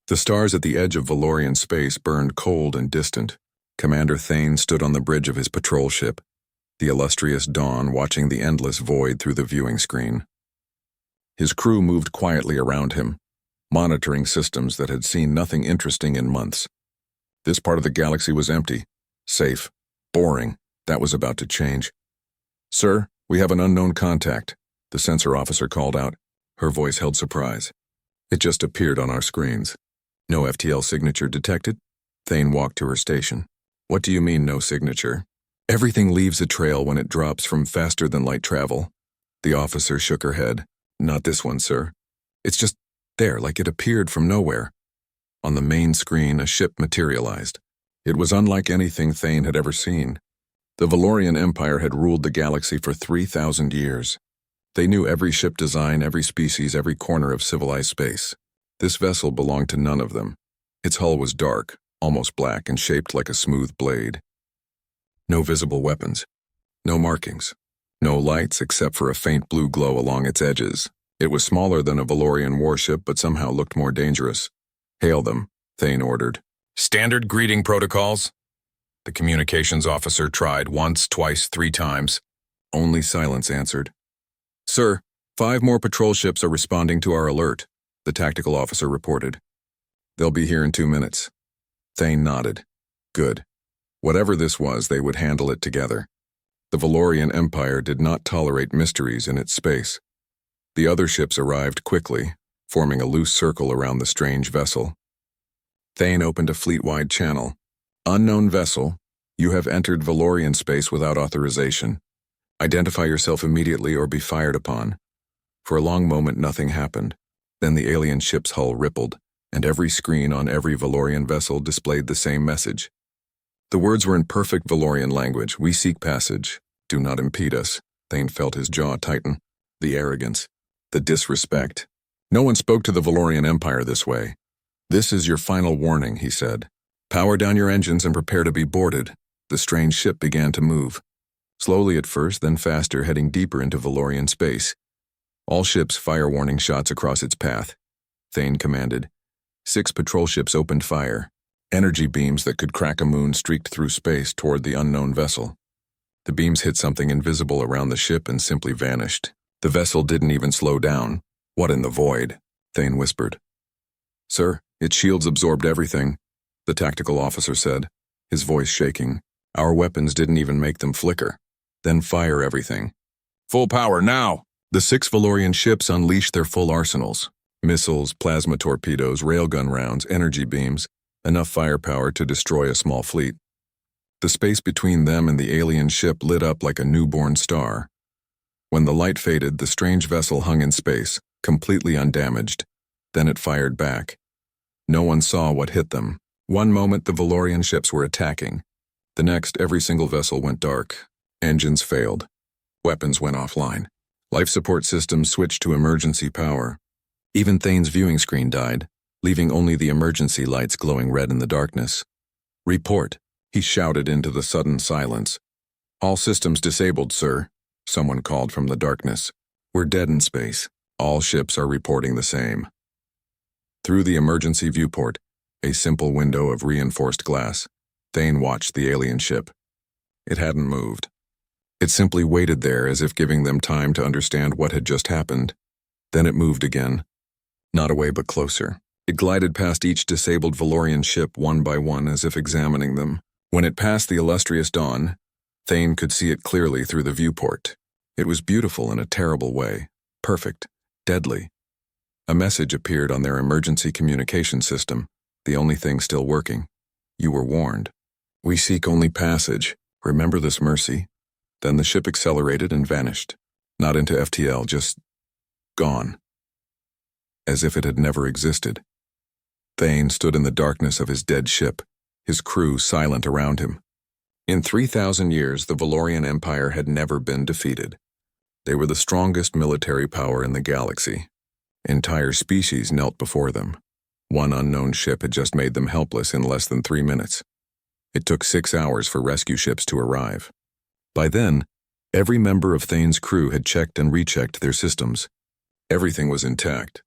The stars at the edge of Valorian space burned cold and distant. Commander Thane stood on the bridge of his patrol ship, the illustrious Dawn watching the endless void through the viewing screen. His crew moved quietly around him, monitoring systems that had seen nothing interesting in months. This part of the galaxy was empty, safe, boring. That was about to change. "Sir, we have an unknown contact," the sensor officer called out. Her voice held surprise. "It just appeared on our screens." "No FTL signature detected?" Thane walked to her station. "What do you mean, no signature?" "Everything leaves a trail when it drops from faster-than-light travel." The officer shook her head. "Not this one, sir. It's just there, like it appeared from nowhere." On the main screen, a ship materialized. It was unlike anything Thane had ever seen. The Valorian Empire had ruled the galaxy for 3,000 years. They knew every ship design, every species, every corner of civilized space. This vessel belonged to none of them. Its hull was dark, almost black, and shaped like a smooth blade. No visible weapons. No markings. No lights except for a faint blue glow along its edges. It was smaller than a Valorian warship, but somehow looked more dangerous. "Hail them," Thane ordered. "Standard greeting protocols?" The communications officer tried once, twice, 3 times. Only silence answered. "Sir, 5 more patrol ships are responding to our alert," the tactical officer reported. "They'll be here in 2 minutes." Thane nodded. Good. Whatever this was, they would handle it together. The Valorian Empire did not tolerate mysteries in its space. The other ships arrived quickly, forming a loose circle around the strange vessel. Thane opened a fleet-wide channel. "Unknown vessel, you have entered Valorian space without authorization. Identify yourself immediately or be fired upon." For a long moment, nothing happened. Then the alien ship's hull rippled, and every screen on every Valorian vessel displayed the same message. The words were in perfect Valorian language. "We seek passage. Do not impede us." Thane felt his jaw tighten. The arrogance. The disrespect. No one spoke to the Valorian Empire this way. "This is your final warning," he said. "Power down your engines and prepare to be boarded." The strange ship began to move. Slowly at first, then faster, heading deeper into Valorian space. All ships fire warning shots across its path. Thane commanded. 6 patrol ships opened fire. Energy beams that could crack a moon streaked through space toward the unknown vessel. The beams hit something invisible around the ship and simply vanished. The vessel didn't even slow down. "What in the void?" Thane whispered. "Sir, its shields absorbed everything," the tactical officer said, his voice shaking. "Our weapons didn't even make them flicker." "Then fire everything." "Full power, now!" The 6 Valorian ships unleashed their full arsenals. Missiles, plasma torpedoes, railgun rounds, energy beams, enough firepower to destroy a small fleet. The space between them and the alien ship lit up like a newborn star. When the light faded, the strange vessel hung in space, completely undamaged. Then it fired back. No one saw what hit them. One moment the Valorian ships were attacking. The next, every single vessel went dark. Engines failed. Weapons went offline. Life support systems switched to emergency power. Even Thane's viewing screen died, leaving only the emergency lights glowing red in the darkness. "Report," he shouted into the sudden silence. "All systems disabled, sir," someone called from the darkness. "We're dead in space. All ships are reporting the same." Through the emergency viewport, a simple window of reinforced glass, Thane watched the alien ship. It hadn't moved. It simply waited there as if giving them time to understand what had just happened. Then it moved again. Not away but closer. It glided past each disabled Valorian ship one by one as if examining them. When it passed the illustrious Dawn, Thane could see it clearly through the viewport. It was beautiful in a terrible way. Perfect. Deadly. A message appeared on their emergency communication system, the only thing still working. "You were warned. We seek only passage. Remember this mercy." Then the ship accelerated and vanished. Not into FTL, just gone. As if it had never existed. Thane stood in the darkness of his dead ship, his crew silent around him. In 3,000 years, the Valorian Empire had never been defeated. They were the strongest military power in the galaxy. Entire species knelt before them. One unknown ship had just made them helpless in less than 3 minutes. It took 6 hours for rescue ships to arrive. By then, every member of Thane's crew had checked and rechecked their systems. Everything was intact.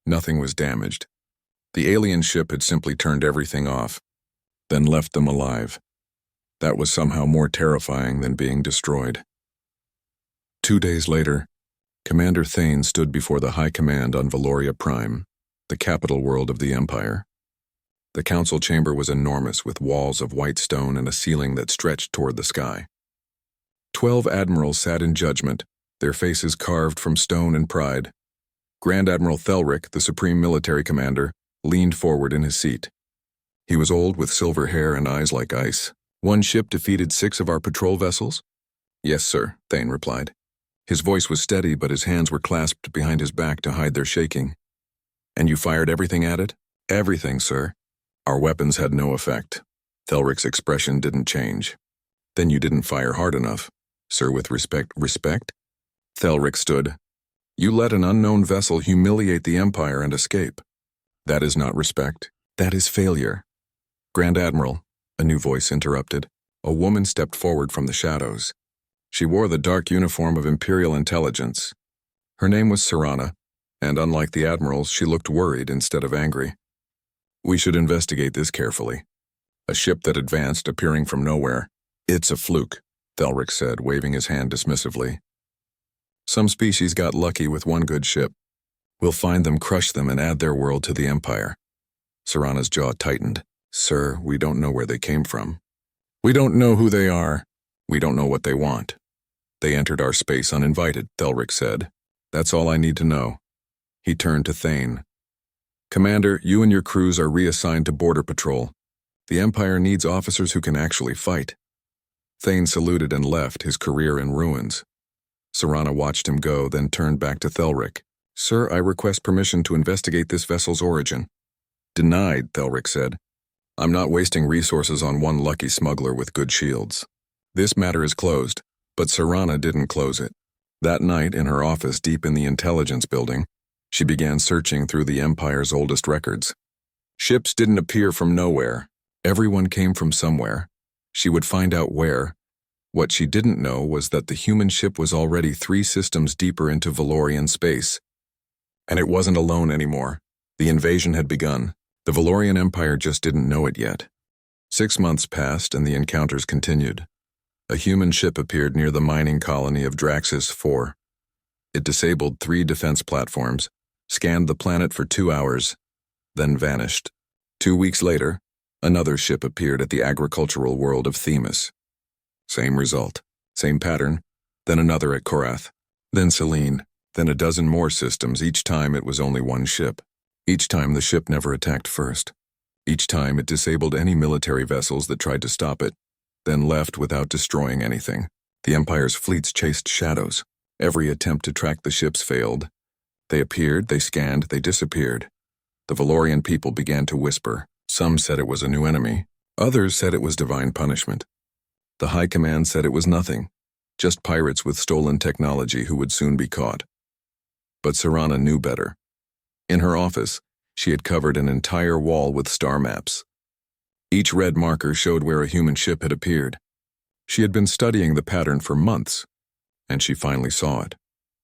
Nothing was damaged. The alien ship had simply turned everything off, then left them alive. That was somehow more terrifying than being destroyed. 2 days later, Commander Thane stood before the High Command on Valoria Prime, the capital world of the Empire. The council chamber was enormous, with walls of white stone and a ceiling that stretched toward the sky. 12 admirals sat in judgment, their faces carved from stone and pride. Grand Admiral Thelric, the supreme military commander, leaned forward in his seat. He was old, with silver hair and eyes like ice. "One ship defeated 6 of our patrol vessels?" "Yes, sir," Thane replied. His voice was steady, but his hands were clasped behind his back to hide their shaking. "And you fired everything at it?" "Everything, sir." "Our weapons had no effect." Thelric's expression didn't change. "Then you didn't fire hard enough." "Sir, with respect." "Respect?" Thelric stood. "You let an unknown vessel humiliate the Empire and escape. That is not respect. That is failure." "Grand Admiral," a new voice interrupted. A woman stepped forward from the shadows. She wore the dark uniform of Imperial Intelligence. Her name was Serana, and unlike the admirals, she looked worried instead of angry. "We should investigate this carefully. A ship that advanced, appearing from nowhere. It's a fluke," Thelric said, waving his hand dismissively. "Some species got lucky with one good ship. We'll find them, crush them, and add their world to the Empire." Serana's jaw tightened. "Sir, we don't know where they came from. We don't know who they are. We don't know what they want. They entered our space uninvited," Thelric said. "That's all I need to know." He turned to Thane. "Commander, you and your crews are reassigned to Border Patrol. The Empire needs officers who can actually fight." Thane saluted and left, his career in ruins. Serana watched him go, then turned back to Thelric. "Sir, I request permission to investigate this vessel's origin." "Denied," Thelric said. "I'm not wasting resources on one lucky smuggler with good shields. This matter is closed." But Serana didn't close it. That night, in her office deep in the intelligence building, she began searching through the Empire's oldest records. Ships didn't appear from nowhere. Everyone came from somewhere. She would find out where. What she didn't know was that the human ship was already 3 systems deeper into Valorian space. And it wasn't alone anymore. The invasion had begun. The Valorian Empire just didn't know it yet. 6 months passed and the encounters continued. A human ship appeared near the mining colony of Draxis 4. It disabled 3 defense platforms, scanned the planet for 2 hours, then vanished. 2 weeks later, another ship appeared at the agricultural world of Themis. Same result, same pattern, then another at Korath, then Selene, then a dozen more systems. Each time it was only one ship. Each time the ship never attacked first. Each time it disabled any military vessels that tried to stop it, then left without destroying anything. The Empire's fleets chased shadows. Every attempt to track the ships failed. They appeared, they scanned, they disappeared. The Valorian people began to whisper. Some said it was a new enemy. Others said it was divine punishment. The High Command said it was nothing, just pirates with stolen technology who would soon be caught. But Serana knew better. In her office, she had covered an entire wall with star maps. Each red marker showed where a human ship had appeared. She had been studying the pattern for months, and she finally saw it.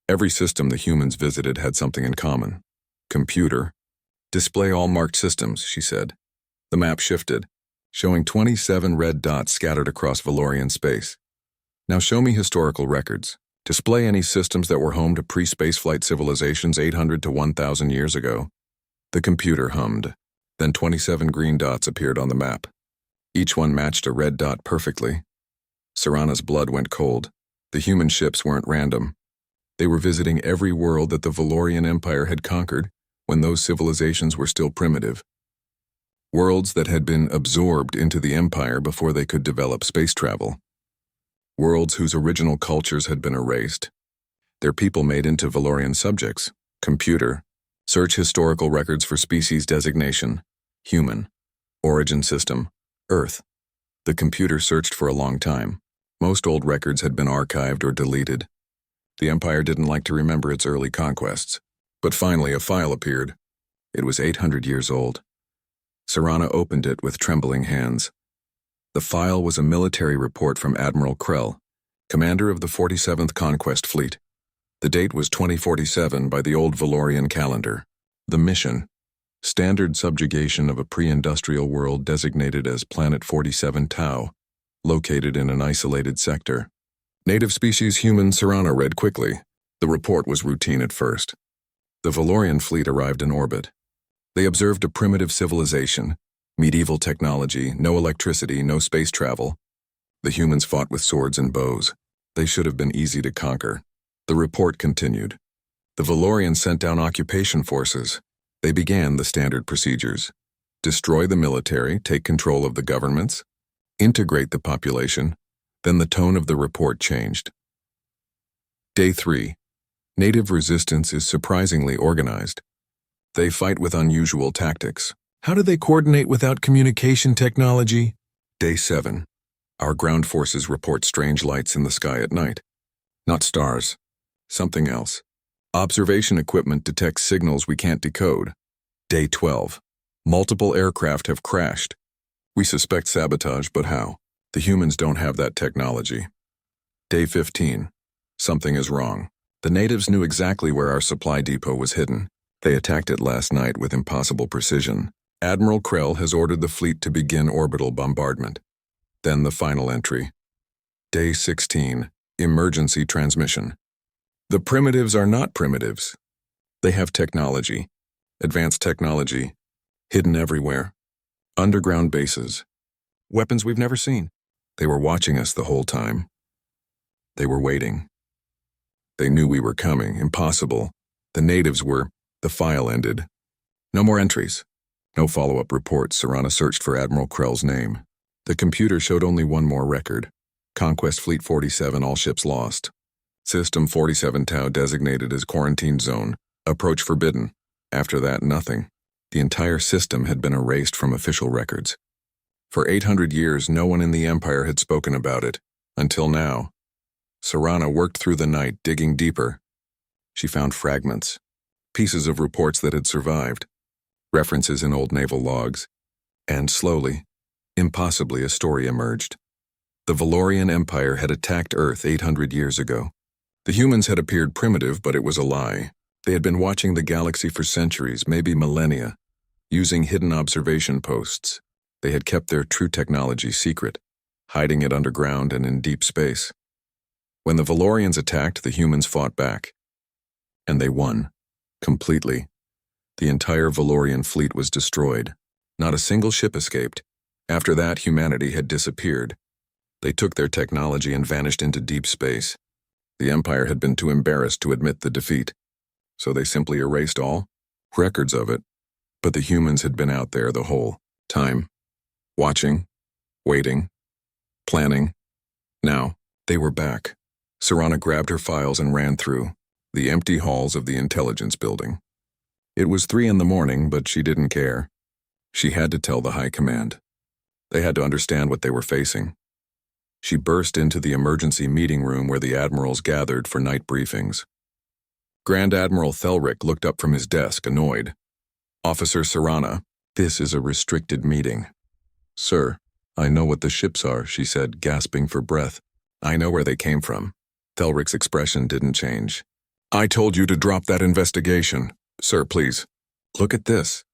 Every system the humans visited had something in common. "Computer, display all marked systems," she said. The map shifted, showing 27 red dots scattered across Valorian space. "Now show me historical records. Display any systems that were home to pre-spaceflight civilizations 800 to 1,000 years ago." The computer hummed. Then 27 green dots appeared on the map. Each one matched a red dot perfectly. Serana's blood went cold. The human ships weren't random. They were visiting every world that the Valorian Empire had conquered when those civilizations were still primitive. Worlds that had been absorbed into the Empire before they could develop space travel. Worlds whose original cultures had been erased. Their people made into Valorian subjects. Computer, search historical records for species designation. Human. Origin system. Earth. The computer searched for a long time. Most old records had been archived or deleted. The Empire didn't like to remember its early conquests. But finally a file appeared. It was 800 years old. Serana opened it with trembling hands. The file was a military report from Admiral Krell, commander of the 47th Conquest Fleet. The date was 2047 by the old Valorian calendar. The mission: Standard subjugation of a pre-industrial world designated as Planet 47 Tau, located in an isolated sector. Native species human Serrano read quickly. The report was routine at first. The Valorian fleet arrived in orbit. They observed a primitive civilization, medieval technology, no electricity, no space travel. The humans fought with swords and bows. They should have been easy to conquer. The report continued. The Valorians sent down occupation forces. They began the standard procedures. Destroy the military, take control of the governments, integrate the population. Then the tone of the report changed. Day 3. Native resistance is surprisingly organized. They fight with unusual tactics. How do they coordinate without communication technology? Day 7. Our ground forces report strange lights in the sky at night. Not stars. Something else. Observation equipment detects signals we can't decode. Day 12. Multiple aircraft have crashed. We suspect sabotage, but how? The humans don't have that technology. Day 15. Something is wrong. The natives knew exactly where our supply depot was hidden. They attacked it last night with impossible precision. Admiral Krell has ordered the fleet to begin orbital bombardment. Then the final entry. Day 16. Emergency transmission. The primitives are not primitives. They have technology. Advanced technology. Hidden everywhere. Underground bases. Weapons we've never seen. They were watching us the whole time. They were waiting. They knew we were coming. Impossible. The natives were. The file ended. No more entries. No follow-up reports. Serrano searched for Admiral Krell's name. The computer showed only one more record. Conquest Fleet 47, all ships lost. System 47 Tau designated as quarantine zone. Approach forbidden. After that, nothing. The entire system had been erased from official records. For 800 years, no one in the Empire had spoken about it. Until now. Serrano worked through the night, digging deeper. She found fragments. Pieces of reports that had survived. References in old naval logs. And slowly, impossibly, a story emerged. The Valorian Empire had attacked Earth 800 years ago. The humans had appeared primitive, but it was a lie. They had been watching the galaxy for centuries, maybe millennia, using hidden observation posts. They had kept their true technology secret, hiding it underground and in deep space. When the Valorians attacked, the humans fought back. And they won. Completely. The entire Valorian fleet was destroyed. Not a single ship escaped. After that, humanity had disappeared. They took their technology and vanished into deep space. The Empire had been too embarrassed to admit the defeat. So they simply erased all records of it. But the humans had been out there the whole time. Watching, waiting, planning. Now, they were back. Serrano grabbed her files and ran through the empty halls of the intelligence building. It was 3 a.m, but she didn't care. She had to tell the high command. They had to understand what they were facing. She burst into the emergency meeting room where the admirals gathered for night briefings. Grand Admiral Thelric looked up from his desk, annoyed. Officer Serrano, this is a restricted meeting. Sir, I know what the ships are, she said, gasping for breath. I know where they came from. Thelric's expression didn't change. I told you to drop that investigation. Sir, please. Look at this.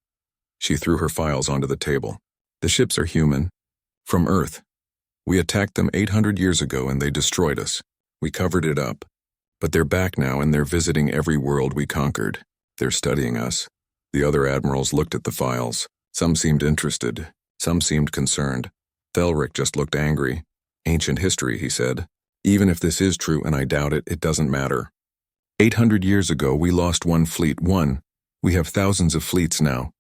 She threw her files onto the table. The ships are human. From Earth. We attacked them 800 years ago and they destroyed us. We covered it up. But they're back now and they're visiting every world we conquered. They're studying us. The other admirals looked at the files. Some seemed interested. Some seemed concerned. Thelric just looked angry. Ancient history, he said. Even if this is true, and I doubt it, it doesn't matter. 800 years ago, we lost one fleet, one. We have thousands of fleets now.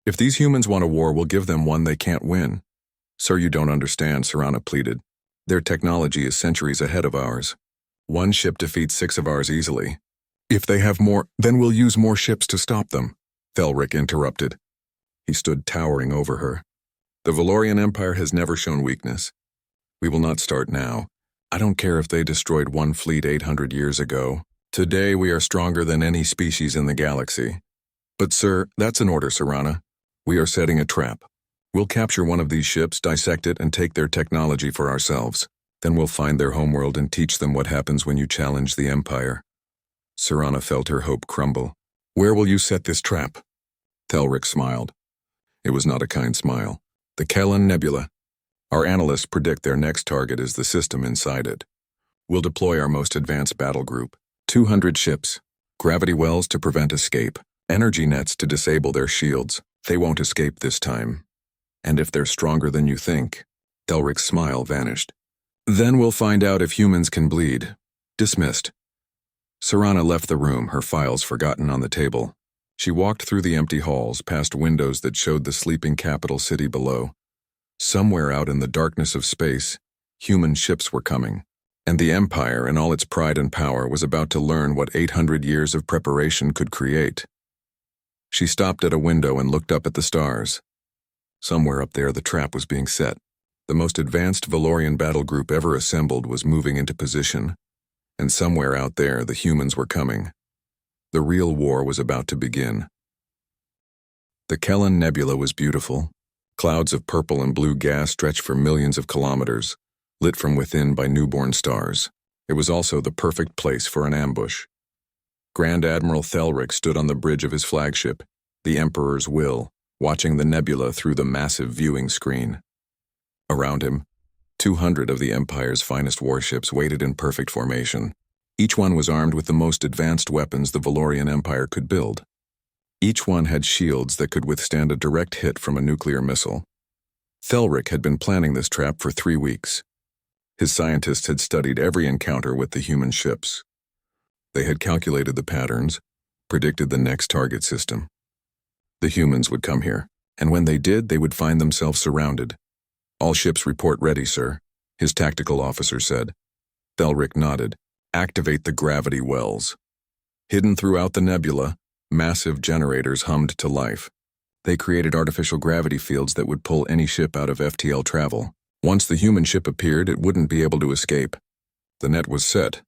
If these humans want a war, we'll give them one they can't win. Sir, you don't understand, Serrano pleaded. Their technology is centuries ahead of ours. One ship defeats 6 of ours easily. If they have more, then we'll use more ships to stop them. Thelric interrupted. He stood towering over her. The Valorian Empire has never shown weakness. We will not start now. I don't care if they destroyed one fleet 800 years ago. Today we are stronger than any species in the galaxy. But sir, that's an order, Serrano. We are setting a trap. We'll capture one of these ships, dissect it, and take their technology for ourselves. Then we'll find their homeworld and teach them what happens when you challenge the Empire. Serrano felt her hope crumble. Where will you set this trap? Thelric smiled. It was not a kind smile. The Kellan Nebula. Our analysts predict their next target is the system inside it. We'll deploy our most advanced battle group. 200 ships. Gravity wells to prevent escape. Energy nets to disable their shields. They won't escape this time. And if they're stronger than you think. Thelric's smile vanished. Then we'll find out if humans can bleed. Dismissed. Serana left the room, her files forgotten on the table. She walked through the empty halls, past windows that showed the sleeping capital city below. Somewhere out in the darkness of space, human ships were coming. And the Empire, in all its pride and power, was about to learn what 800 years of preparation could create. She stopped at a window and looked up at the stars. Somewhere up there, the trap was being set. The most advanced Valorian battle group ever assembled was moving into position. And somewhere out there, the humans were coming. The real war was about to begin. The Kellan Nebula was beautiful. Clouds of purple and blue gas stretched for millions of kilometers, lit from within by newborn stars. It was also the perfect place for an ambush. Grand Admiral Thelric stood on the bridge of his flagship, the Emperor's Will, watching the nebula through the massive viewing screen. Around him, 200 of the Empire's finest warships waited in perfect formation. Each one was armed with the most advanced weapons the Valorian Empire could build. Each one had shields that could withstand a direct hit from a nuclear missile. Thelric had been planning this trap for 3 weeks. His scientists had studied every encounter with the human ships. They had calculated the patterns, predicted the next target system. The humans would come here, and when they did, they would find themselves surrounded. "All ships report ready, sir," his tactical officer said. Thelric nodded. "Activate the gravity wells." Hidden throughout the nebula, massive generators hummed to life. They created artificial gravity fields that would pull any ship out of FTL travel. Once the human ship appeared, it wouldn't be able to escape. The net was set.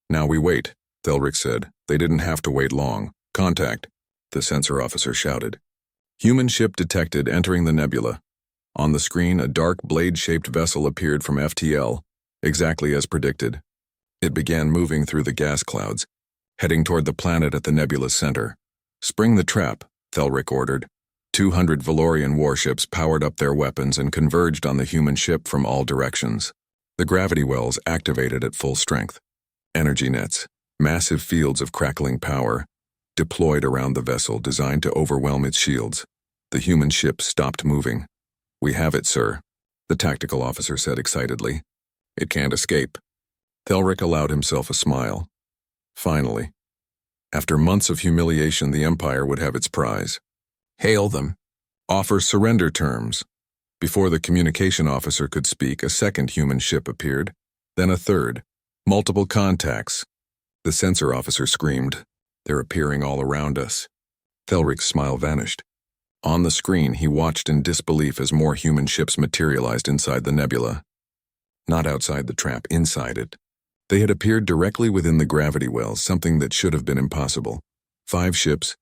"Now we wait," Thelric said. They didn't have to wait long. "Contact," the sensor officer shouted. Human ship detected entering the nebula. On the screen, a dark blade-shaped vessel appeared from FTL, exactly as predicted. It began moving through the gas clouds, heading toward the planet at the nebula's center. "Spring the trap," Thelric ordered. 200 Valorian warships powered up their weapons and converged on the human ship from all directions. The gravity wells activated at full strength. Energy nets, massive fields of crackling power, deployed around the vessel designed to overwhelm its shields. The human ship stopped moving. "We have it, sir," the tactical officer said excitedly. "It can't escape." Thelric allowed himself a smile. Finally. After months of humiliation, the Empire would have its prize. "Hail them. Offer surrender terms." Before the communication officer could speak, a second human ship appeared, then a third. "Multiple contacts." The sensor officer screamed. "They're appearing all around us." Thelric's smile vanished. On the screen, he watched in disbelief as more human ships materialized inside the nebula. Not outside the trap, inside it. They had appeared directly within the gravity wells, something that should have been impossible. 5 ships,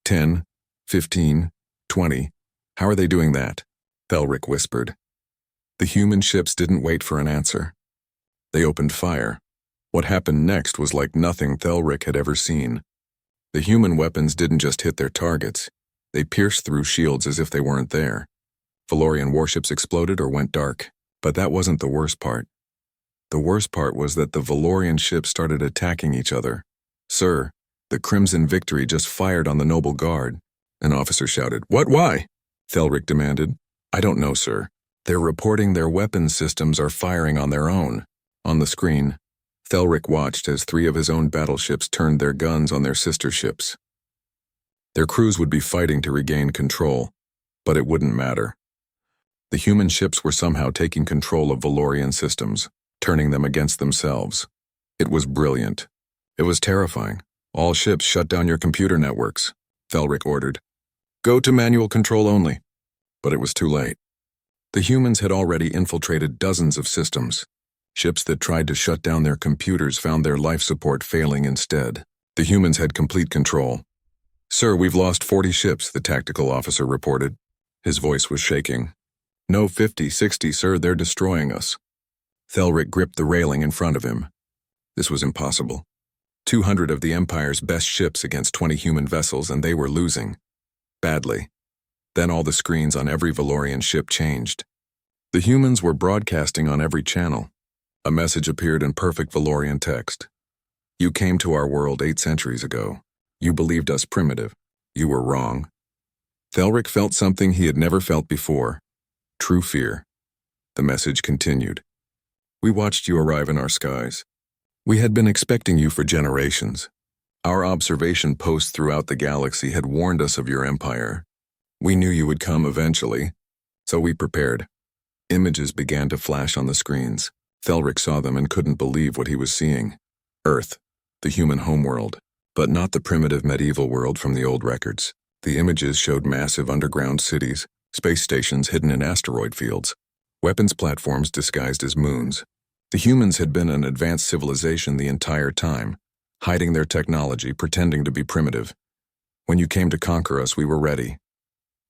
10, 15, 20. "How are they doing that?" Thelric whispered. The human ships didn't wait for an answer. They opened fire. What happened next was like nothing Thelric had ever seen. The human weapons didn't just hit their targets. They pierced through shields as if they weren't there. Valorian warships exploded or went dark. But that wasn't the worst part. The worst part was that the Valorian ships started attacking each other. "Sir, the Crimson Victory just fired on the Noble Guard." An officer shouted. "What? Why?" Thelric demanded. "I don't know, sir. They're reporting their weapons systems are firing on their own." On the screen, Thelric watched as 3 of his own battleships turned their guns on their sister ships. Their crews would be fighting to regain control, but it wouldn't matter. The human ships were somehow taking control of Valorian systems, turning them against themselves. It was brilliant. It was terrifying. "All ships shut down your computer networks," Thelric ordered. "Go to manual control only." But it was too late. The humans had already infiltrated dozens of systems. Ships that tried to shut down their computers found their life support failing instead. The humans had complete control. "Sir, we've lost 40 ships," the tactical officer reported. His voice was shaking. "No, 50, 60, sir, they're destroying us." Thelric gripped the railing in front of him. This was impossible. 200 of the Empire's best ships against 20 human vessels, and they were losing. Badly. Then all the screens on every Valorian ship changed. The humans were broadcasting on every channel. A message appeared in perfect Valorian text. You came to our world 8 centuries ago. You believed us primitive. You were wrong. Thelric felt something he had never felt before. True fear. The message continued. We watched you arrive in our skies. We had been expecting you for generations. Our observation posts throughout the galaxy had warned us of your empire. We knew you would come eventually, so we prepared. Images began to flash on the screens. Thelric saw them and couldn't believe what he was seeing. Earth, the human homeworld, but not the primitive medieval world from the old records. The images showed massive underground cities, space stations hidden in asteroid fields, weapons platforms disguised as moons. The humans had been an advanced civilization the entire time, hiding their technology, pretending to be primitive. When you came to conquer us, we were ready.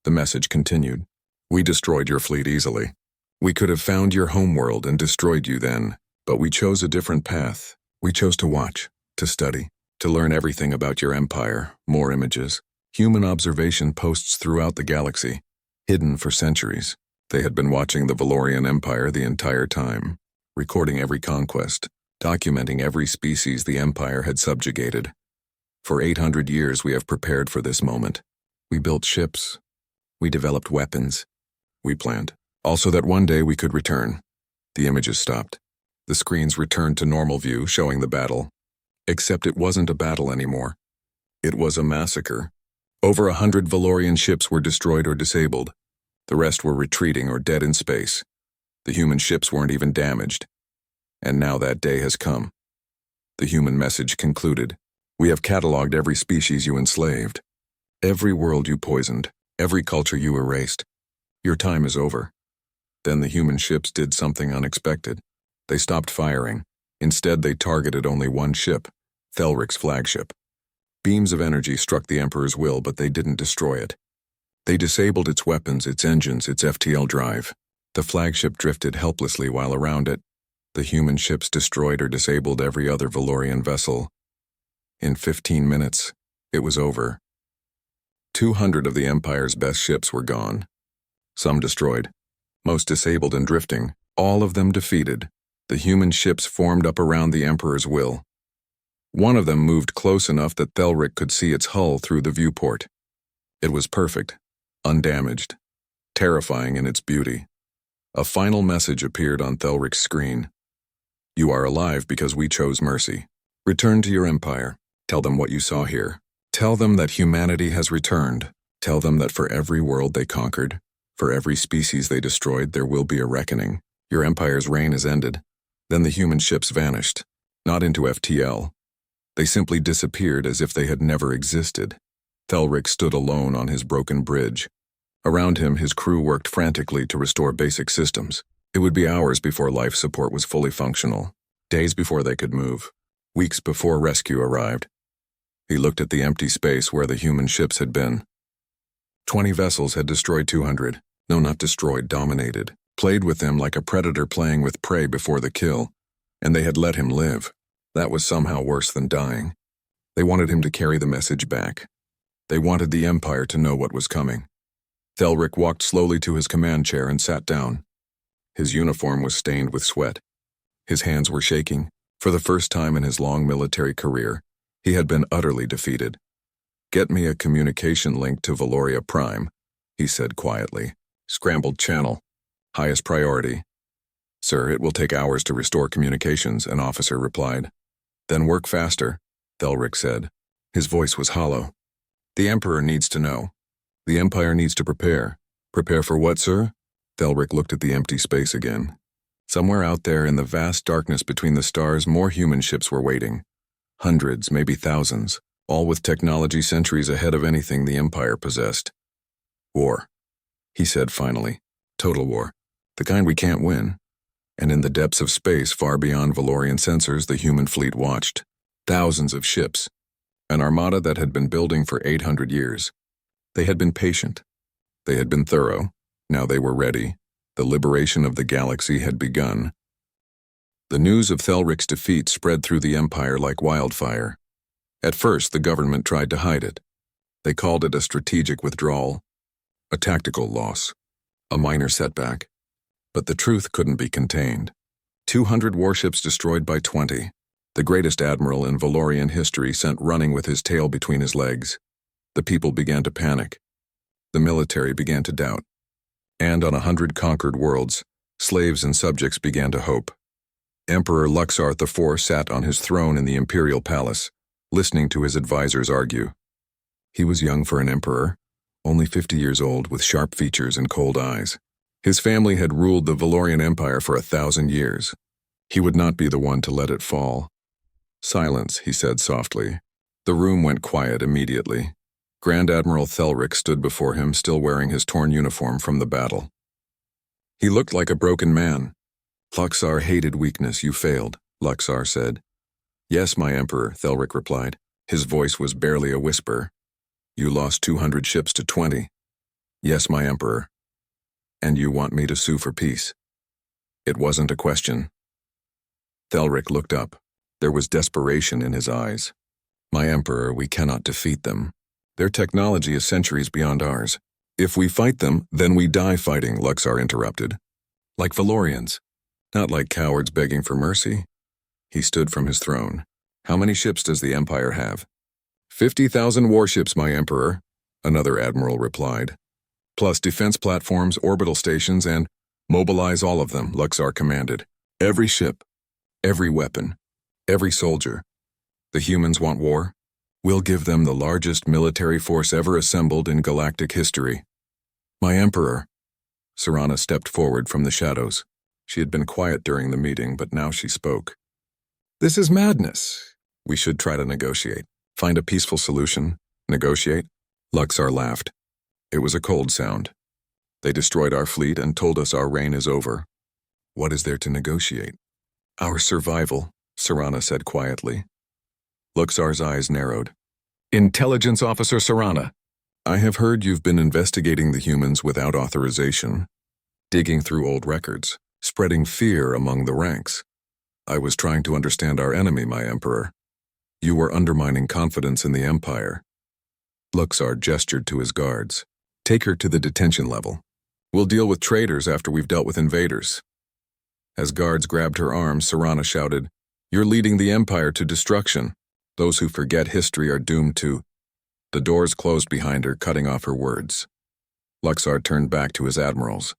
The message continued. We destroyed your fleet easily. We could have found your homeworld and destroyed you then, but we chose a different path. We chose to watch, to study, to learn everything about your empire, more images, human observation posts throughout the galaxy, hidden for centuries. They had been watching the Valorian Empire the entire time, recording every conquest, documenting every species the Empire had subjugated. For 800 years we have prepared for this moment. We built ships. We developed weapons. We planned. Also that one day we could return. The images stopped. The screens returned to normal view, showing the battle. Except it wasn't a battle anymore. It was a massacre. Over 100 Valorian ships were destroyed or disabled. The rest were retreating or dead in space. The human ships weren't even damaged. And now that day has come. The human message concluded. We have cataloged every species you enslaved. Every world you poisoned. Every culture you erased. Your time is over. Then the human ships did something unexpected. They stopped firing. Instead, they targeted only one ship, Thelric's flagship. Beams of energy struck the Emperor's will, but they didn't destroy it. They disabled its weapons, its engines, its FTL drive. The flagship drifted helplessly while around it. The human ships destroyed or disabled every other Valorian vessel. In 15 minutes, it was over. 200 of the Empire's best ships were gone. Some destroyed. Most disabled and drifting, all of them defeated. The human ships formed up around the Emperor's will. One of them moved close enough that Thelric could see its hull through the viewport. It was perfect, undamaged, terrifying in its beauty. A final message appeared on Thelric's screen. You are alive because we chose mercy. Return to your empire. Tell them what you saw here. Tell them that humanity has returned. Tell them that for every world they conquered, for every species they destroyed, there will be a reckoning. Your empire's reign is ended. Then the human ships vanished, not into FTL. They simply disappeared as if they had never existed. Thelric stood alone on his broken bridge. Around him, his crew worked frantically to restore basic systems. It would be hours before life support was fully functional, days before they could move, weeks before rescue arrived. He looked at the empty space where the human ships had been. 20 vessels had destroyed 200. No, not destroyed, dominated. Played with them like a predator playing with prey before the kill. And they had let him live. That was somehow worse than dying. They wanted him to carry the message back. They wanted the Empire to know what was coming. Thelric walked slowly to his command chair and sat down. His uniform was stained with sweat. His hands were shaking. For the first time in his long military career, he had been utterly defeated. Get me a communication link to Valoria Prime, he said quietly. Scrambled channel. Highest priority. Sir, it will take hours to restore communications, an officer replied. Then work faster, Thelric said. His voice was hollow. The Emperor needs to know. The Empire needs to prepare. Prepare for what, sir? Thelric looked at the empty space again. Somewhere out there in the vast darkness between the stars, more human ships were waiting. Hundreds, maybe thousands, all with technology centuries ahead of anything the Empire possessed. War, he said finally. Total war. The kind we can't win. And in the depths of space, far beyond Valorian sensors, the human fleet watched. Thousands of ships. An armada that had been building for 800 years. They had been patient. They had been thorough. Now they were ready. The liberation of the galaxy had begun. The news of Thelric's defeat spread through the Empire like wildfire. At first, the government tried to hide it. They called it a strategic withdrawal. A tactical loss. A minor setback. But the truth couldn't be contained. 200 warships destroyed by 20. The greatest admiral in Valorian history sent running with his tail between his legs. The people began to panic. The military began to doubt. And on 100 conquered worlds, slaves and subjects began to hope. Emperor Luxar IV sat on his throne in the imperial palace, listening to his advisors argue. He was young for an emperor, only 50 years old, with sharp features and cold eyes. His family had ruled the Valorian Empire for 1,000 years. He would not be the one to let it fall. "Silence," he said softly. The room went quiet immediately. Grand Admiral Thelric stood before him, still wearing his torn uniform from the battle. He looked like a broken man. "Luxar hated weakness. You failed," Luxar said. "Yes, my emperor," Thelric replied. His voice was barely a whisper. "You lost 200 ships to 20. "Yes, my emperor." "And you want me to sue for peace?" It wasn't a question. Thelric looked up. There was desperation in his eyes. "My emperor, we cannot defeat them. Their technology is centuries beyond ours. If we fight them, then we die fighting," Luxar interrupted. "Like Valorians, not like cowards begging for mercy." He stood from his throne. "How many ships does the Empire have?" 50,000 warships, my emperor," another admiral replied. "Plus defense platforms, orbital stations, and—" "Mobilize all of them," Luxar commanded. "Every ship, every weapon, every soldier. The humans want war? We'll give them the largest military force ever assembled in galactic history." "My emperor." Serana stepped forward from the shadows. She had been quiet during the meeting, but now she spoke. "This is madness. We should try to negotiate. Find a peaceful solution. Negotiate?" Luxar laughed. It was a cold sound. "They destroyed our fleet and told us our reign is over. What is there to negotiate?" "Our survival," Serana said quietly. Luxar's eyes narrowed. "Intelligence Officer Serana, I have heard you've been investigating the humans without authorization, digging through old records, spreading fear among the ranks. I was trying to understand our enemy, my emperor. You were undermining confidence in the Empire." Luxar gestured to his guards. "Take her to the detention level. We'll deal with traitors after we've dealt with invaders." As guards grabbed her arms, Serana shouted, "You're leading the Empire to destruction. Those who forget history are doomed to—" The doors closed behind her, cutting off her words. Luxar turned back to his admirals.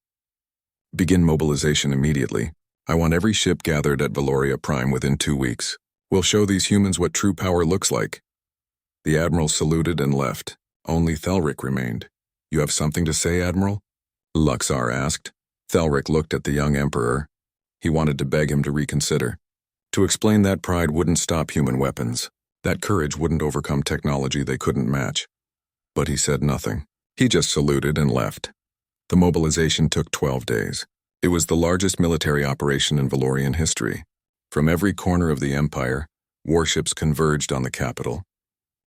"Begin mobilization immediately. I want every ship gathered at Valoria Prime within 2 weeks. We'll show these humans what true power looks like." The admirals saluted and left. Only Thelric remained. "You have something to say, Admiral?" Luxar asked. Thelric looked at the young emperor. He wanted to beg him to reconsider. To explain that pride wouldn't stop human weapons. That courage wouldn't overcome technology they couldn't match. But he said nothing. He just saluted and left. The mobilization took 12 days. It was the largest military operation in Valorian history. From every corner of the Empire, warships converged on the capital.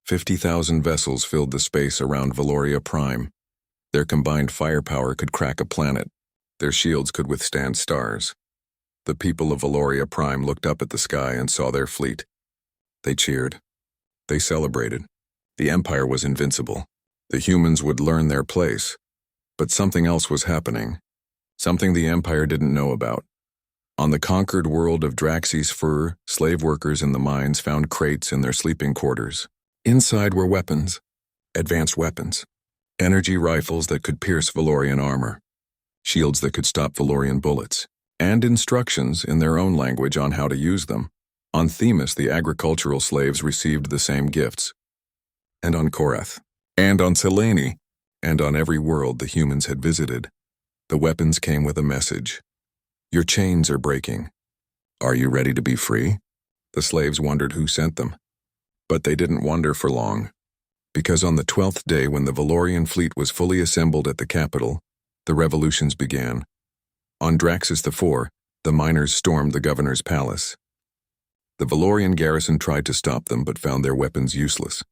50,000 vessels filled the space around Valoria Prime. Their combined firepower could crack a planet. Their shields could withstand stars. The people of Valoria Prime looked up at the sky and saw their fleet. They cheered. They celebrated. The Empire was invincible. The humans would learn their place. But something else was happening. Something the Empire didn't know about. On the conquered world of Draxis Fur, slave workers in the mines found crates in their sleeping quarters. Inside were weapons. Advanced weapons. Energy rifles that could pierce Valorian armor. Shields that could stop Valorian bullets. And instructions in their own language on how to use them. On Themis, the agricultural slaves received the same gifts. And on Korath. And on Selene. And on every world the humans had visited. The weapons came with a message. Your chains are breaking. Are you ready to be free? The slaves wondered who sent them. But they didn't wonder for long. Because on the 12th day, when the Valorian fleet was fully assembled at the capital, the revolutions began. On Draxis IV, the miners stormed the governor's palace. The Valorian garrison tried to stop them but found their weapons useless.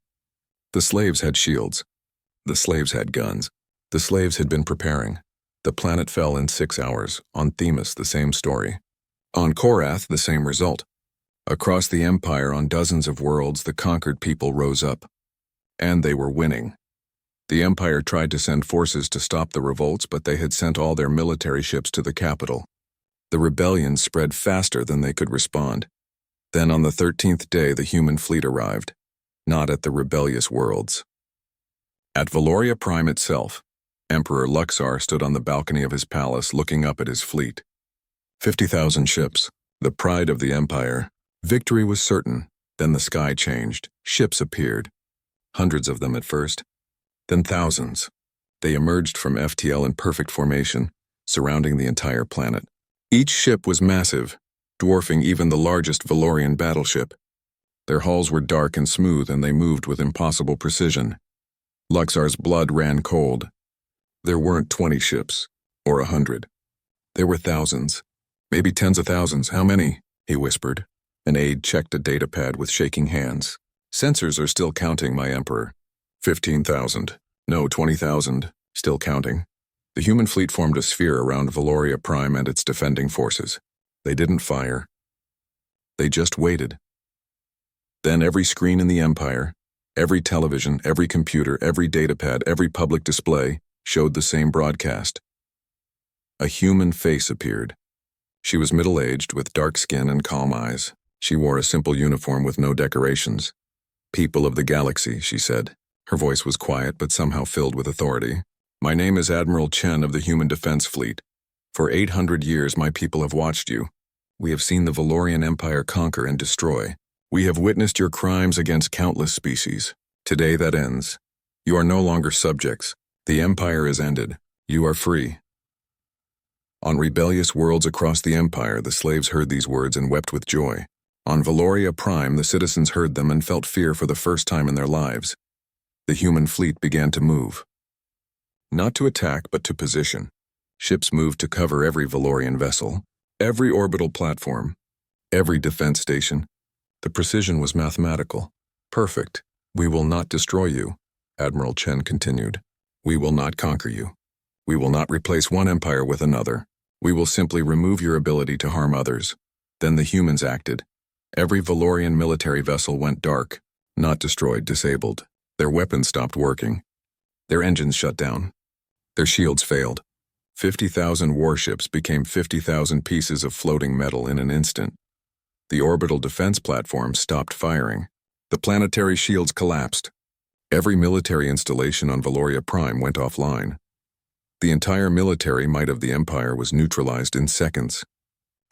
The slaves had shields. The slaves had guns. The slaves had been preparing. The planet fell in 6 hours. On Themis, the same story. On Korath, the same result. Across the Empire, on dozens of worlds, the conquered people rose up. And they were winning. The Empire tried to send forces to stop the revolts, but they had sent all their military ships to the capital. The rebellion spread faster than they could respond. Then on the 13th day, the human fleet arrived, not at the rebellious worlds. At Valoria Prime itself, Emperor Luxar stood on the balcony of his palace looking up at his fleet. 50,000 ships, the pride of the Empire. Victory was certain. Then the sky changed. Ships appeared. Hundreds of them at first, then thousands. They emerged from FTL in perfect formation, surrounding the entire planet. Each ship was massive, dwarfing even the largest Valorian battleship. Their hulls were dark and smooth, and they moved with impossible precision. Luxar's blood ran cold. There weren't 20 ships, or 100. There were thousands, maybe tens of thousands. How many? He whispered. An aide checked a datapad with shaking hands. Sensors are still counting, my Emperor. 15,000. No, 20,000. Still counting. The human fleet formed a sphere around Valoria Prime and its defending forces. They didn't fire. They just waited. Then every screen in the Empire, every television, every computer, every datapad, every public display showed the same broadcast. A human face appeared. She was middle-aged with dark skin and calm eyes. She wore a simple uniform with no decorations. People of the galaxy, she said. Her voice was quiet but somehow filled with authority. My name is Admiral Chen of the Human Defense Fleet. For 800 years my people have watched you. We have seen the Valorian Empire conquer and destroy. We have witnessed your crimes against countless species. Today that ends. You are no longer subjects. The Empire is ended. You are free. On rebellious worlds across the Empire, the slaves heard these words and wept with joy. On Valoria Prime, the citizens heard them and felt fear for the first time in their lives. The human fleet began to move. Not to attack, but to position. Ships moved to cover every Valorian vessel, every orbital platform, every defense station. The precision was mathematical. Perfect. We will not destroy you, Admiral Chen continued. We will not conquer you. We will not replace one empire with another. We will simply remove your ability to harm others. Then the humans acted. Every Valorian military vessel went dark, not destroyed, disabled. Their weapons stopped working. Their engines shut down. Their shields failed. 50,000 warships became 50,000 pieces of floating metal in an instant. The orbital defense platforms stopped firing. The planetary shields collapsed. Every military installation on Valoria Prime went offline. The entire military might of the Empire was neutralized in seconds.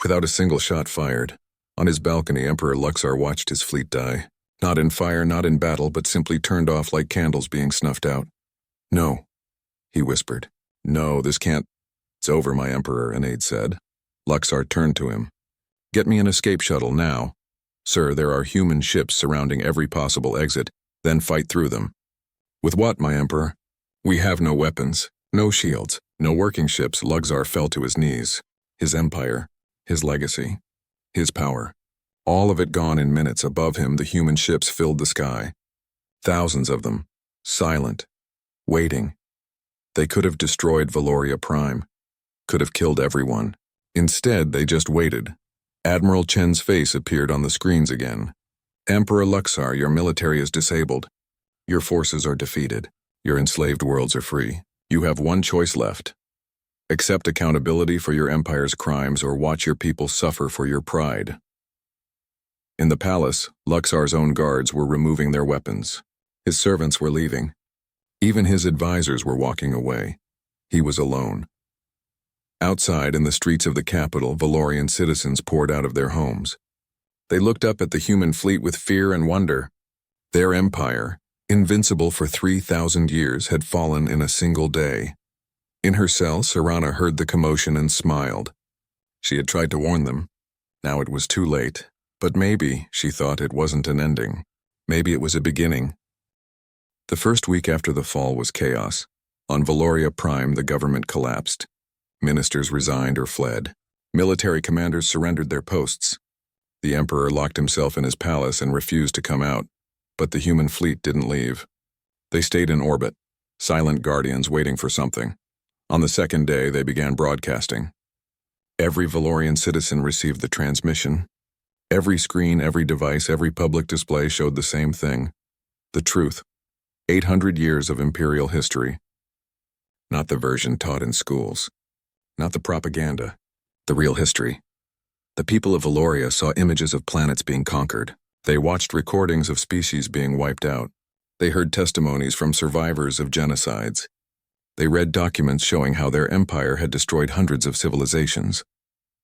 Without a single shot fired, on his balcony, Emperor Luxar watched his fleet die. Not in fire, not in battle, but simply turned off like candles being snuffed out. No, he whispered. No, this can't. It's over, my Emperor, an aide said. Luxar turned to him. Get me an escape shuttle now. Sir, there are human ships surrounding every possible exit, then fight through them. With what, my Emperor? We have no weapons, no shields, no working ships. Luxar fell to his knees. His empire, his legacy, his power. All of it gone in minutes. Above him, the human ships filled the sky. Thousands of them, silent, waiting. They could have destroyed Valoria Prime, could have killed everyone. Instead, they just waited. Admiral Chen's face appeared on the screens again. Emperor Luxar, your military is disabled. Your forces are defeated. Your enslaved worlds are free. You have one choice left. Accept accountability for your empire's crimes or watch your people suffer for your pride. In the palace, Luxar's own guards were removing their weapons. His servants were leaving. Even his advisors were walking away. He was alone. Outside, in the streets of the capital, Valorian citizens poured out of their homes. They looked up at the human fleet with fear and wonder. Their empire, invincible for 3,000 years, had fallen in a single day. In her cell, Serana heard the commotion and smiled. She had tried to warn them. Now it was too late. But maybe, she thought, it wasn't an ending. Maybe it was a beginning. The first week after the fall was chaos. On Valoria Prime, the government collapsed. Ministers resigned or fled. Military commanders surrendered their posts. The Emperor locked himself in his palace and refused to come out. But the human fleet didn't leave. They stayed in orbit, silent guardians waiting for something. On the second day, they began broadcasting. Every Valorian citizen received the transmission. Every screen, every device, every public display showed the same thing. The truth. 800 years of imperial history. Not the version taught in schools. Not the propaganda. The real history. The people of Valoria saw images of planets being conquered. They watched recordings of species being wiped out. They heard testimonies from survivors of genocides. They read documents showing how their empire had destroyed hundreds of civilizations.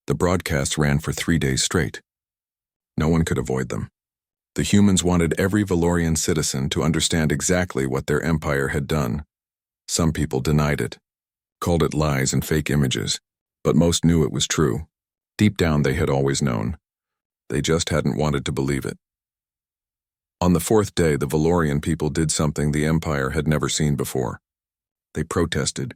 The broadcasts ran for 3 days straight. No one could avoid them. The humans wanted every Valorian citizen to understand exactly what their empire had done. Some people denied it, called it lies and fake images, but most knew it was true. Deep down they had always known. They just hadn't wanted to believe it. On the 4th day, the Valorian people did something the empire had never seen before. They protested.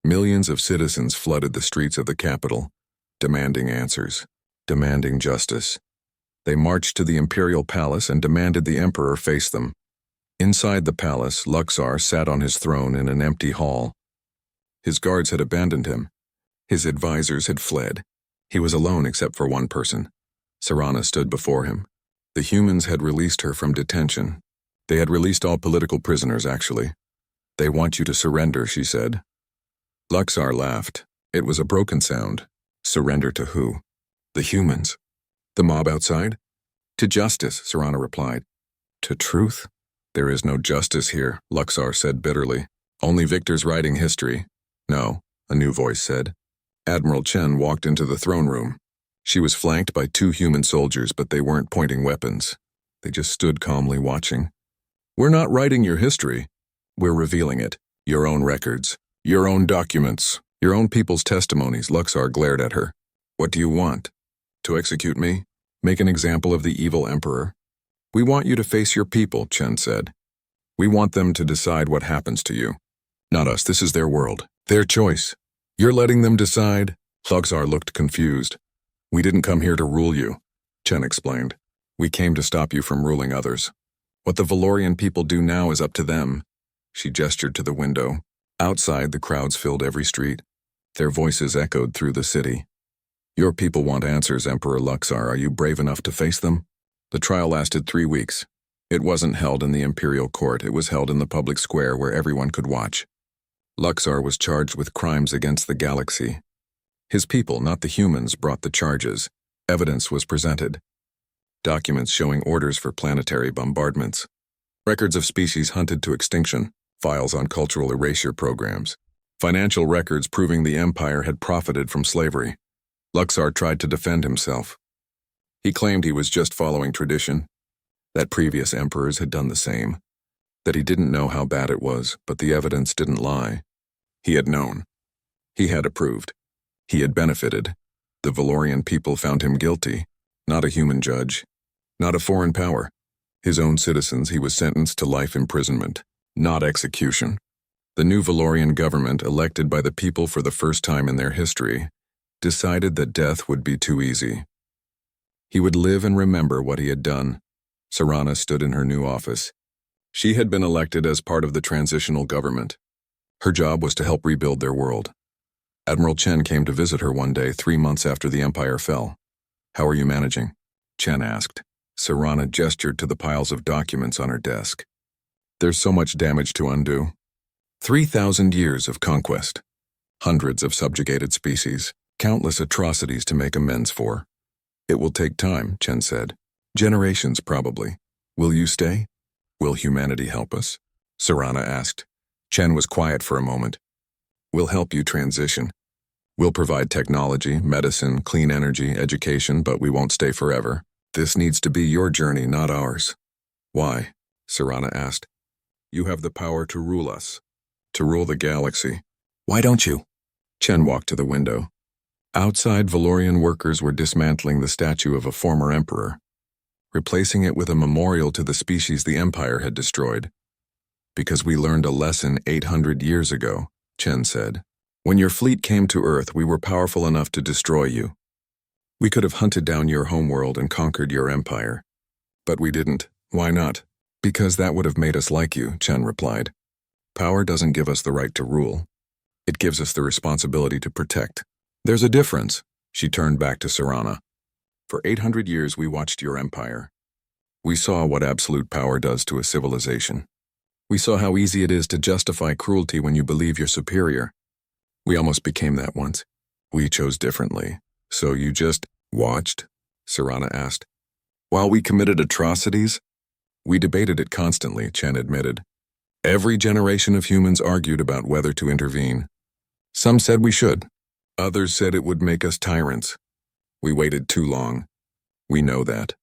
Millions of citizens flooded the streets of the capital, demanding answers, demanding justice. They marched to the imperial palace and demanded the emperor face them. Inside the palace, Luxar sat on his throne in an empty hall. His guards had abandoned him. His advisors had fled. He was alone except for one person. Serana stood before him. The humans had released her from detention. They had released all political prisoners, actually. "They want you to surrender," she said. Luxar laughed. It was a broken sound. Surrender to who? The humans. The mob outside? To justice, Serana replied. To truth? There is no justice here, Luxar said bitterly. Only victors writing history. No, a new voice said. Admiral Chen walked into the throne room. She was flanked by 2 human soldiers, but they weren't pointing weapons. They just stood calmly watching. We're not writing your history. We're revealing it. Your own records. Your own documents. Your own people's testimonies, Luxar glared at her. What do you want? To execute me? Make an example of the evil emperor? We want you to face your people, Chen said. We want them to decide what happens to you. Not us, this is their world. Their choice. You're letting them decide? Luxar looked confused. We didn't come here to rule you, Chen explained. We came to stop you from ruling others. What the Valorian people do now is up to them. She gestured to the window. Outside, the crowds filled every street. Their voices echoed through the city. Your people want answers, Emperor Luxar. Are you brave enough to face them? The trial lasted 3 weeks. It wasn't held in the imperial court. It was held in the public square where everyone could watch. Luxar was charged with crimes against the galaxy. His people, not the humans, brought the charges. Evidence was presented. Documents showing orders for planetary bombardments. Records of species hunted to extinction. Files on cultural erasure programs. Financial records proving the empire had profited from slavery. Luxar tried to defend himself. He claimed he was just following tradition, that previous emperors had done the same, that he didn't know how bad it was, but the evidence didn't lie. He had known. He had approved. He had benefited. The Valorian people found him guilty, not a human judge, not a foreign power. His own citizens, he was sentenced to life imprisonment, not execution. The new Valorian government, elected by the people for the first time in their history, decided that death would be too easy. He would live and remember what he had done. Serana stood in her new office. She had been elected as part of the transitional government. Her job was to help rebuild their world. Admiral Chen came to visit her one day 3 months after the empire fell. How are you managing? Chen asked. Serana gestured to the piles of documents on her desk. There's so much damage to undo. 3,000 years of conquest. Hundreds of subjugated species. Countless atrocities to make amends for. It will take time, Chen said. Generations, probably. Will you stay? Will humanity help us? Serana asked. Chen was quiet for a moment. We'll help you transition. We'll provide technology, medicine, clean energy, education, but we won't stay forever. This needs to be your journey, not ours. Why? Serana asked. You have the power to rule us, to rule the galaxy. Why don't you? Chen walked to the window. Outside, Valorian workers were dismantling the statue of a former emperor, replacing it with a memorial to the species the empire had destroyed. Because we learned a lesson 800 years ago, Chen said. When your fleet came to Earth, we were powerful enough to destroy you. We could have hunted down your homeworld and conquered your empire. But we didn't. Why not? Because that would have made us like you, Chen replied. Power doesn't give us the right to rule. It gives us the responsibility to protect. There's a difference, she turned back to Serana. For 800 years we watched your empire. We saw what absolute power does to a civilization. We saw how easy it is to justify cruelty when you believe you're superior. We almost became that once. We chose differently. So you just watched? Serana asked. While we committed atrocities? We debated it constantly, Chen admitted. Every generation of humans argued about whether to intervene. Some said we should. Others said it would make us tyrants. We waited too long. We know that.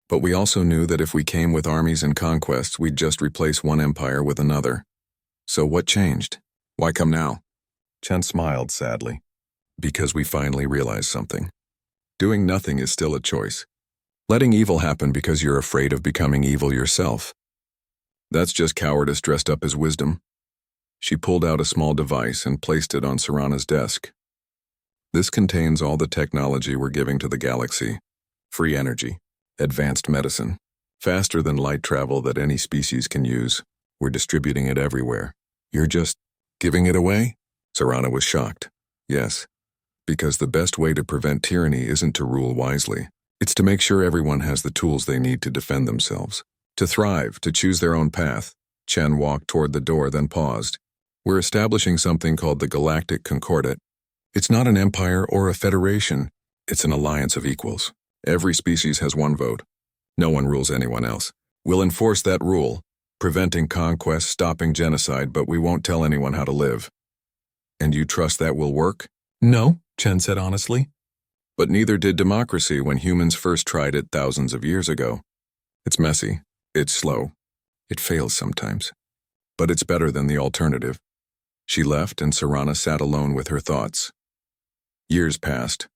But we also knew that if we came with armies and conquests, we'd just replace one empire with another. So what changed? Why come now? Chen smiled sadly. Because we finally realized something. Doing nothing is still a choice. Letting evil happen because you're afraid of becoming evil yourself. That's just cowardice dressed up as wisdom. She pulled out a small device and placed it on Serana's desk. This contains all the technology we're giving to the galaxy. Free energy, advanced medicine, faster than light travel that any species can use. We're distributing it everywhere. You're just giving it away? Serana was shocked. Yes, because the best way to prevent tyranny isn't to rule wisely. It's to make sure everyone has the tools they need to defend themselves. To thrive, to choose their own path. Chen walked toward the door, then paused. We're establishing something called the Galactic Concordat. It's not an empire or a federation. It's an alliance of equals. Every species has one vote. No one rules anyone else. We'll enforce that rule, preventing conquest, stopping genocide, but we won't tell anyone how to live. And you trust that will work? No, Chen said honestly. But neither did democracy when humans first tried it thousands of years ago. It's messy. It's slow. It fails sometimes. But it's better than the alternative. She left and Serana sat alone with her thoughts. Years passed.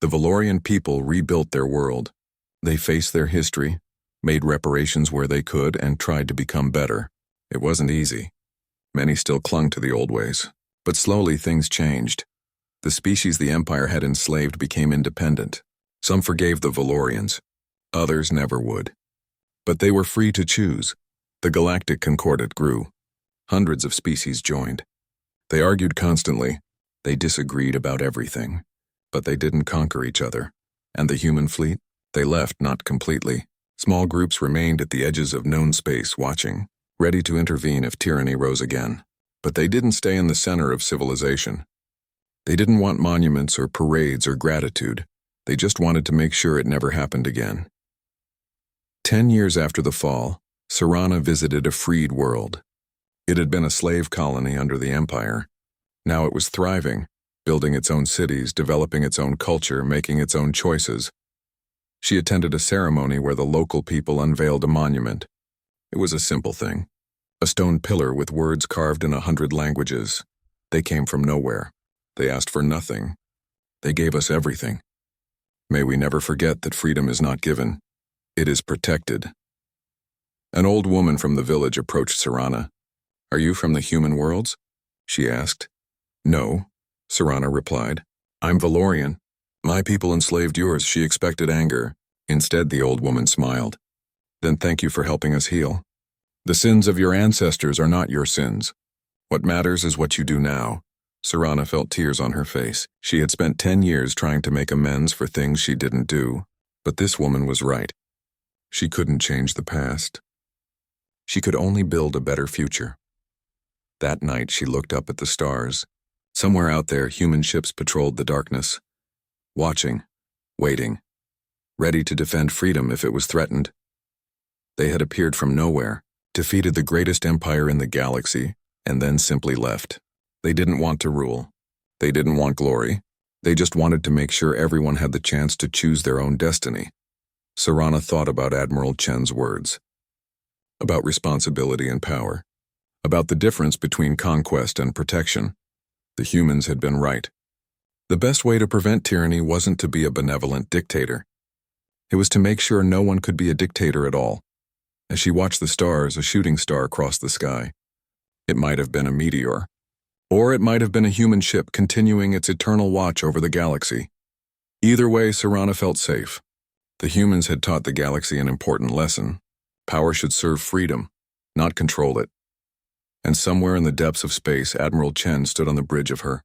The Valorian people rebuilt their world. They faced their history, made reparations where they could, and tried to become better. It wasn't easy. Many still clung to the old ways. But slowly things changed. The species the Empire had enslaved became independent. Some forgave the Valorians. Others never would. But they were free to choose. The Galactic Concordat grew. Hundreds of species joined. They argued constantly. They disagreed about everything. But they didn't conquer each other. And the human fleet? They left, not completely. Small groups remained at the edges of known space, watching, ready to intervene if tyranny rose again. But they didn't stay in the center of civilization. They didn't want monuments or parades or gratitude. They just wanted to make sure it never happened again. 10 years after the fall, Serana visited a freed world. It had been a slave colony under the Empire. Now it was thriving, building its own cities, developing its own culture, making its own choices. She attended a ceremony where the local people unveiled a monument. It was a simple thing. A stone pillar with words carved in 100 languages. They came from nowhere. They asked for nothing. They gave us everything. May we never forget that freedom is not given. It is protected. An old woman from the village approached Serana. Are you from the human worlds? She asked. No, Serana replied. I'm Valorian. My people enslaved yours. She expected anger. Instead, the old woman smiled. Then thank you for helping us heal. The sins of your ancestors are not your sins. What matters is what you do now. Serana felt tears on her face. She had spent 10 years trying to make amends for things she didn't do. But this woman was right. She couldn't change the past. She could only build a better future. That night, she looked up at the stars. Somewhere out there, human ships patrolled the darkness. Watching, waiting, ready to defend freedom if it was threatened. They had appeared from nowhere, defeated the greatest empire in the galaxy, and then simply left. They didn't want to rule. They didn't want glory. They just wanted to make sure everyone had the chance to choose their own destiny. Serana thought about Admiral Chen's words. About responsibility and power. About the difference between conquest and protection. The humans had been right. The best way to prevent tyranny wasn't to be a benevolent dictator. It was to make sure no one could be a dictator at all. As she watched the stars, a shooting star crossed the sky. It might have been a meteor. Or it might have been a human ship continuing its eternal watch over the galaxy. Either way, Serana felt safe. The humans had taught the galaxy an important lesson. Power should serve freedom, not control it. And somewhere in the depths of space, Admiral Chen stood on the bridge of her.